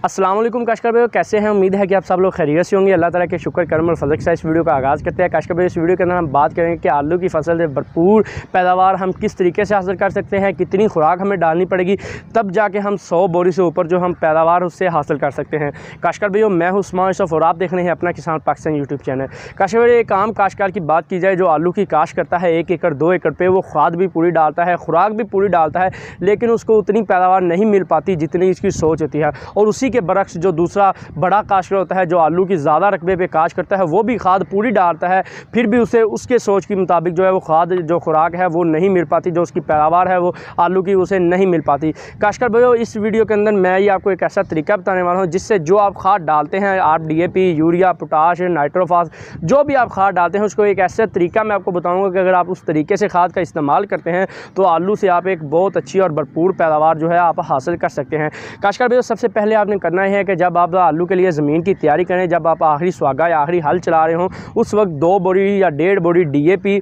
अस्सलाम वालेकुम काशकार भाई, कैसे हैं? उम्मीद है कि आप सब लोग खैरियत से होंगे। अल्लाह ताला के शुक्र करम और फजल से इस वीडियो का आगाज़ करते हैं। काशकार भाई, इस वीडियो के अंदर हम बात करेंगे कि आलू की फसल से भरपूर पैदावार हम किस तरीके से हासिल कर सकते हैं, कितनी खुराक हमें डालनी पड़ेगी, तब जाके हम 100 बोरी से ऊपर जो हम पैदावार उससे हासिल कर सकते हैं। काशकार भाई, मैं हूं उस्मान यूसुफ और आप देख रहे हैं अपना किसान पाकिस्तान यूट्यूब चैनल। काशकार भाई, एक आम काश्तकार की बात की जाए जो आलू की काश्त करता है 1 एकड़ 2 एकड़ पे, वो खाद भी पूरी डालता है, खुराक भी पूरी डालता है, लेकिन उसको उतनी पैदावार नहीं मिल पाती जितनी इसकी सोच होती है। और उसी के बरक्स जो दूसरा बड़ा काश्तकार होता है जो आलू की ज़्यादा रकबे पे काश्त करता है, वो भी खाद पूरी डालता है, फिर भी उसे उसके सोच के मुताबिक जो है वो खाद जो खुराक है वो नहीं मिल पाती, जो उसकी पैदावार है वो आलू की उसे नहीं मिल पाती। काश्तकार भाइयों, इस वीडियो के अंदर मैं ये आपको एक ऐसा तरीका बताने वाला हूँ जिससे जो आप खाद डालते हैं, आप DAP, यूरिया, पोटाश, नाइट्रोफास, जो भी आप खाद डालते हैं उसको एक ऐसा तरीका मैं आपको बताऊँगा कि अगर आप उस तरीके से खाद का इस्तेमाल करते हैं तो आलू से आप एक बहुत अच्छी और भरपूर पैदावार जो है आप हासिल कर सकते हैं। काश्तकार भाइयों, सबसे पहले आपने करना है कि जब आप आलू के लिए ज़मीन की तैयारी करें, जब आप आखिरी सुहागा या आखिरी हल चला रहे हों, उस वक्त 2 बोरी या 1.5 बोरी DAP,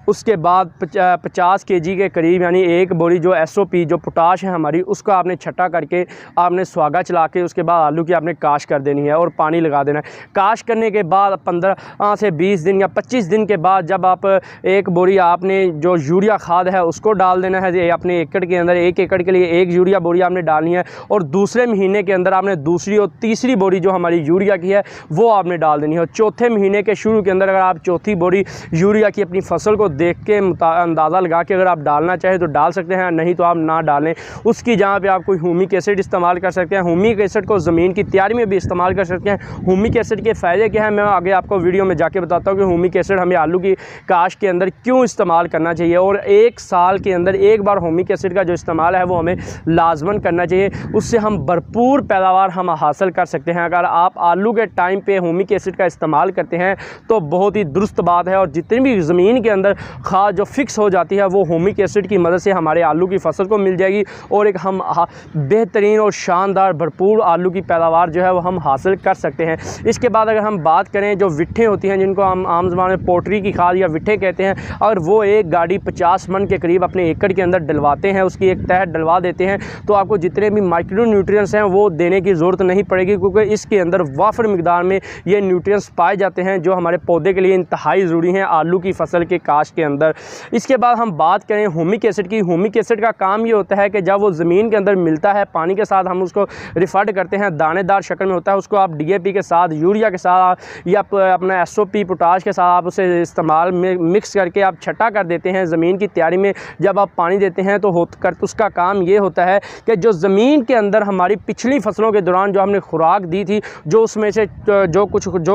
उसके बाद 50 kg के करीब यानी 1 बोरी जो SOP जो पोटाश है हमारी, उसको आपने छटा करके आपने सुहागा चला के उसके बाद आलू की आपने काश्त कर देनी है और पानी लगा देना है। काश्त करने के बाद 15 से 20 दिन या 25 दिन के बाद जब आप 1 बोरी आपने जो यूरिया खाद है उसको डाल देना है अपने एकड़ के अंदर। 1 एकड़ के लिए 1 यूरिया बोरी आपने डालनी है और दूसरे महीने के अंदर आपने दूसरी और तीसरी बोरी जो हमारी यूरिया की है वो आपने डाल देनी है। और चौथे महीने के शुरू के अंदर अगर आप चौथी बोरी यूरिया की अपनी फसल को देख के अंदाज़ा लगा के अगर आप डालना चाहें तो डाल सकते हैं, नहीं तो आप ना डालें। उसकी जगह पे आप कोई ह्यूमिक एसिड इस्तेमाल कर सकते हैं। ह्यूमिक एसिड को ज़मीन की तैयारी में भी इस्तेमाल कर सकते हैं। ह्यूमिक एसिड के फ़ायदे क्या हैं मैं आगे आपको वीडियो में जाके बताता हूँ कि ह्यूमिक एसिड हमें आलू की काश्त के अंदर क्यों इस्तेमाल करना चाहिए, और 1 साल के अंदर 1 बार ह्यूमिक एसिड का जो इस्तेमाल है वो हमें लाजमन करना चाहिए। उससे हम भरपूर पैदावार हम हासिल कर सकते हैं। अगर आप आलू के टाइम पर ह्यूमिक एसिड का इस्तेमाल करते हैं तो बहुत ही दुरुस्त बात है, और जितनी भी ज़मीन के अंदर खाद जो फिक्स हो जाती है वो ह्यूमिक एसिड की मदद से हमारे आलू की फसल को मिल जाएगी, और एक हम बेहतरीन और शानदार भरपूर आलू की पैदावार जो है वो हम हासिल कर सकते हैं। इसके बाद अगर हम बात करें जो विट्ठे होती हैं, जिनको हम आम ज़बान में पोट्री की खाद या विट्ठे कहते हैं, अगर वो एक गाड़ी 50 मन के करीब अपने एकड़ के अंदर डलवाते हैं, उसकी एक तह डलवा देते हैं, तो आपको जितने भी माइक्रो न्यूट्रिएंट्स हैं वो देने की ज़रूरत नहीं पड़ेगी, क्योंकि इसके अंदर वाफर मिकदार में ये न्यूट्रिएंट्स पाए जाते हैं जो हमारे पौधे के लिए इंतहाई ज़रूरी हैं आलू की फसल के काश्त के अंदर। इसके बाद हम बात करें ह्यूमिक एसिड की। ह्यूमिक एसिड का काम ये होता है कि जब वो ज़मीन के अंदर मिलता है पानी के साथ, हम उसको रिफर्ड करते हैं, दानेदार शक्ल में होता है, उसको आप DAP के साथ, यूरिया के साथ या अपना SOP पोटाश के साथ आप उसे इस्तेमाल में मिक्स करके आप छटा कर देते हैं। ज़मीन की तैयारी में जब आप पानी देते हैं तो उसका काम ये होता है कि जो ज़मीन के अंदर हमारी पिछली फसलों के दौरान जो हमने खुराक दी थी, जो उसमें से जो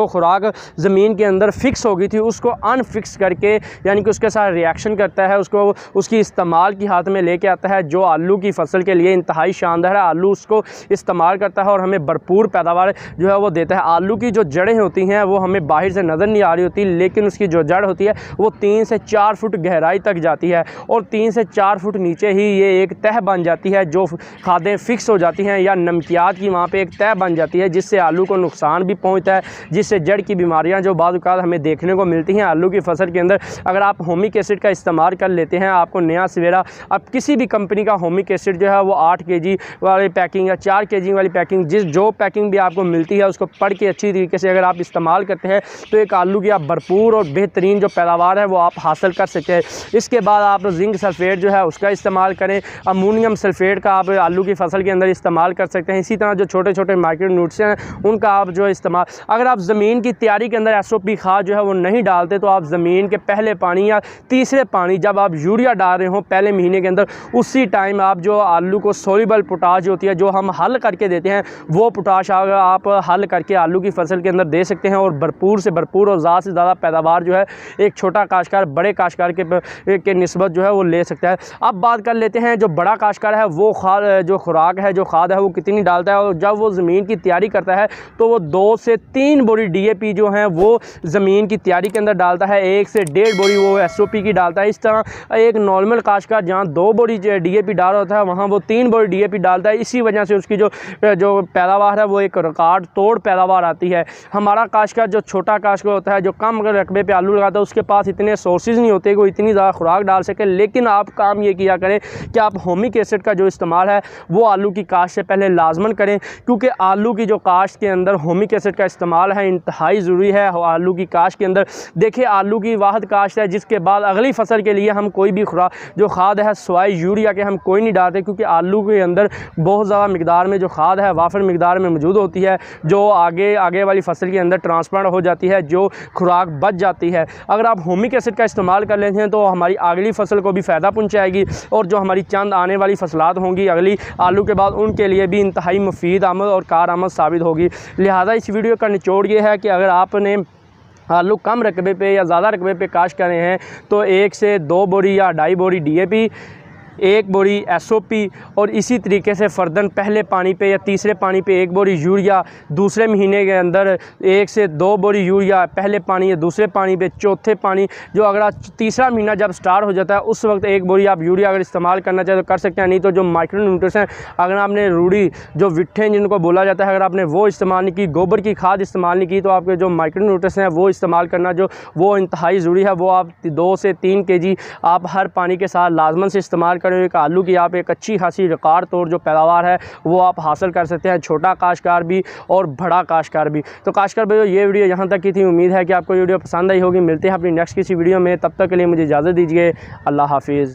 खुराक ज़मीन के अंदर फिक्स हो गई थी, उसको अनफिक्स करके यानी कि उसके साथ रिएक्शन करता है, उसको उसकी इस्तेमाल की हाथ में लेके आता है, जो आलू की फसल के लिए इंतहाई शानदार है। आलू उसको इस्तेमाल करता है और हमें भरपूर पैदावार जो है वो देता है। आलू की जो जड़ें होती हैं वो हमें बाहर से नज़र नहीं आ रही होती, लेकिन उसकी जो जड़ होती है वो 3 से 4 फुट गहराई तक जाती है, और 3 से 4 फुट नीचे ही ये एक तह बन जाती है, जो खादें फिक्स हो जाती हैं या नमकियात की वहाँ पर एक तह बन जाती है, जिससे आलू को नुकसान भी पहुँचता है, जिससे जड़ की बीमारियाँ जो बाद हमें देखने को मिलती हैं आलू की फसल के अंदर। अगर आप ह्यूमिक एसिड का इस्तेमाल कर लेते हैं, आपको नया सवेरा अब किसी भी कंपनी का ह्यूमिक एसिड जो है वो 8 kg वाली पैकिंग या 4 kg वाली पैकिंग, जो पैकिंग भी आपको मिलती है उसको पढ़ के अच्छी तरीके से अगर आप इस्तेमाल करते हैं तो एक आलू की आप भरपूर और बेहतरीन जो पैदावार है वो आप हासिल कर सकते हैं। इसके बाद आप जिंक सल्फेट जो है उसका इस्तेमाल करें, अमोनियम सल्फेट का आप आलू की फसल के अंदर इस्तेमाल कर सकते हैं। इसी तरह जो छोटे छोटे माइक्रो न्यूट्रिएंट्स हैं उनका आप जो इस्तेमाल, अगर आप ज़मीन की तैयारी के अंदर SOP खाद जो है वो नहीं डालते तो आप ज़मीन के पहले पानी या तीसरे पानी जब आप यूरिया डाल रहे हो पहले महीने के अंदर, उसी टाइम आप जो आलू को सोल्यूबल पोटाश होती है जो हम हल करके देते हैं, वो पोटाश आप हल करके आलू की फसल के अंदर दे सकते हैं, और भरपूर से भरपूर और ज़्यादा से ज़्यादा पैदावार जो है एक छोटा काश्तकार बड़े काश्तकार के निस्बत जो है वो ले सकता है। अब बात कर लेते हैं जो बड़ा काश्तकार है वो खाद जो खुराक है जो खाद है वो कितनी डालता है, और जब वो ज़मीन की तैयारी करता है तो वो 2 से 3 बोरी DAP जो है वो ज़मीन की तैयारी के अंदर डालता है, 1 से 1.5 बोरी वो वो SOP की डालता है। इस तरह एक नॉर्मल काश्तकार जहाँ 2 बोरी DAP डाल होता है वहाँ वो 3 बोरी DAP डालता है। इसी वजह से उसकी जो पैदावार है वो एक रिकॉर्ड तोड़ पैदावार आती है। हमारा काश्तकार जो छोटा काश्तकार होता है, जो कम अगर रकबे पे आलू लगाता है, उसके पास इतने सोर्सेज नहीं होते कि वो इतनी ज़्यादा खुराक डाल सके। लेकिन आप काम ये किया करें कि आप होमिक एसिड का जो इस्तेमाल है वो आलू की काश्त से पहले लाजमन करें, क्योंकि आलू की जो काश्त के अंदर होमिक एसिड का इस्तेमाल है इंतहाई ज़रूरी है। आलू की काश्त के अंदर देखिए, आलू की वाहद काश्त है जिसके बाद अगली फसल के लिए हम कोई भी जो खाद है सवाए यूरिया के हम कोई नहीं डालते, क्योंकि आलू के अंदर बहुत ज़्यादा मिकदार में जो खाद है वाफर मिकदार में मौजूद होती है, जो आगे वाली फसल के अंदर ट्रांसप्लांट हो जाती है, जो खुराक बच जाती है। अगर आप होमिक एसिड का इस्तेमाल कर लेते हैं तो हमारी अगली फसल को भी फ़ायदा पहुँचाएगी, और जो हमारी चंद आने वाली फसलात होंगी अगली आलू के बाद, उनके लिए भी इंतहाई मुफीद आमद और कारआमद साबित होगी। लिहाजा इस वीडियो का निचोड़ ये है कि अगर आपने आलू कम रकबे पे या ज़्यादा रकबे पे काश्त कर रहे हैं तो 1 से 2 बोरी या 2.5 बोरी DAP, 1 बोरी SOP, और इसी तरीके से फ़र्दन पहले पानी पे या तीसरे पानी पे 1 बोरी यूरिया, दूसरे महीने के अंदर 1 से 2 बोरी यूरिया पहले पानी या दूसरे पानी पे, चौथे पानी जो अगला तीसरा महीना जब स्टार्ट हो जाता है उस वक्त 1 बोरी आप यूरिया अगर इस्तेमाल करना चाहे तो कर सकते हैं। नहीं तो जो माइक्रो न्यूट्रिएंट्स हैं, अगर आपने रूढ़ी जो विट्ठे जिनको बोला जाता है, अगर आपने वो इस्तेमाल नहीं की, गोबर की खाद इस्तेमाल नहीं की, तो आपके जो माइक्रो न्यूट्रिएंट्स हैं वो इस्तेमाल करना जो वो इंतहाई ज़रूरी है। वो आप 2 से 3 kg आप हर पानी के साथ लाजमन से इस्तेमाल करें। एक आलू की आप एक अच्छी खासी रिकॉर्ड तोड़ जो पैदावार है वो आप हासिल कर सकते हैं, छोटा काश्तकार भी और बड़ा काश्तकार भी। तो काश्तकार भाइयों, ये वीडियो यहाँ तक की थी। उम्मीद है कि आपको ये वीडियो पसंद आई होगी। मिलते हैं अपनी नेक्स्ट किसी वीडियो में, तब तक के लिए मुझे इजाज़त दीजिए। अल्लाह हाफिज़।